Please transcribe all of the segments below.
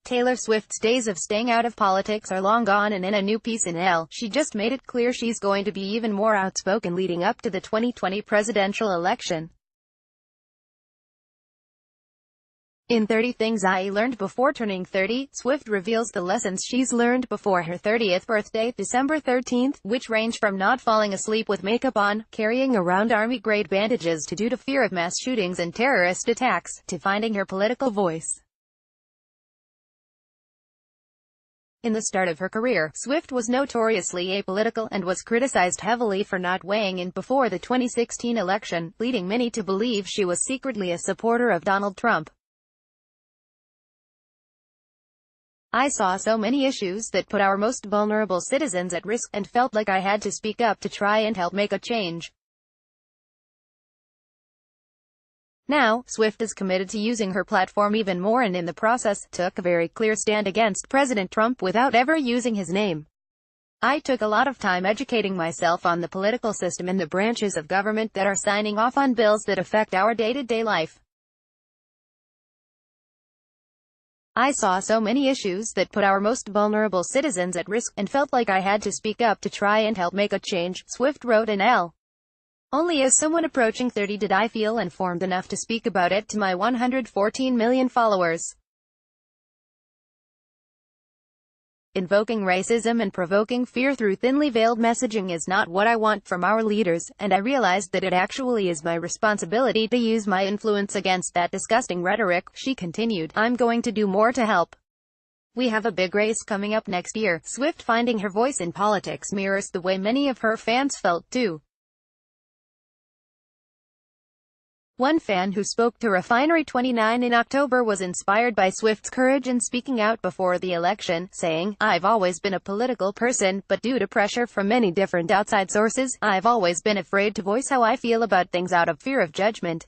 Taylor Swift's days of staying out of politics are long gone, and in a new piece in Elle, she just made it clear she's going to be even more outspoken leading up to the 2020 presidential election. In 30 Things I Learned Before Turning 30, Swift reveals the lessons she's learned before her 30th birthday, December 13th, which range from not falling asleep with makeup on, carrying around army-grade bandages due to fear of mass shootings and terrorist attacks, to finding her political voice. In the start of her career, Swift was notoriously apolitical, and was criticized heavily for not weighing in before the 2016 election, leading many to believe she was secretly a supporter of Donald Trump. "I saw so many issues that put our most vulnerable citizens at risk, and felt like I had to speak up to try and help make a change." Now, Swift is committed to using her platform even more, and in the process, took a very clear stand against President Trump without ever using his name. "I took a lot of time educating myself on the political system and the branches of government that are signing off on bills that affect our day-to-day life. I saw so many issues that put our most vulnerable citizens at risk, and felt like I had to speak up to try and help make a change," Swift wrote in Elle. "Only as someone approaching 30 did I feel informed enough to speak about it to my 114 million followers. Invoking racism and provoking fear through thinly veiled messaging is not what I want from our leaders, and I realized that it actually is my responsibility to use my influence against that disgusting rhetoric," she continued. "I'm going to do more to help. We have a big race coming up next year." Swift finding her voice in politics mirrors the way many of her fans felt too. One fan who spoke to Refinery29 in October was inspired by Swift's courage in speaking out before the election, saying, "I've always been a political person, but due to pressure from many different outside sources, I've always been afraid to voice how I feel about things out of fear of judgment.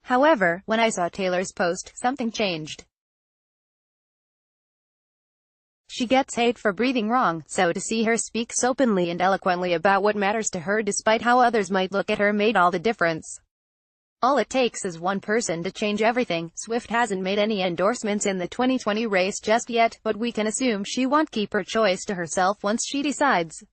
However, when I saw Taylor's post, something changed. She gets hate for breathing wrong, so to see her speak so openly and eloquently about what matters to her despite how others might look at her made all the difference. All it takes is one person to change everything." Swift hasn't made any endorsements in the 2020 race just yet, but we can assume she won't keep her choice to herself once she decides.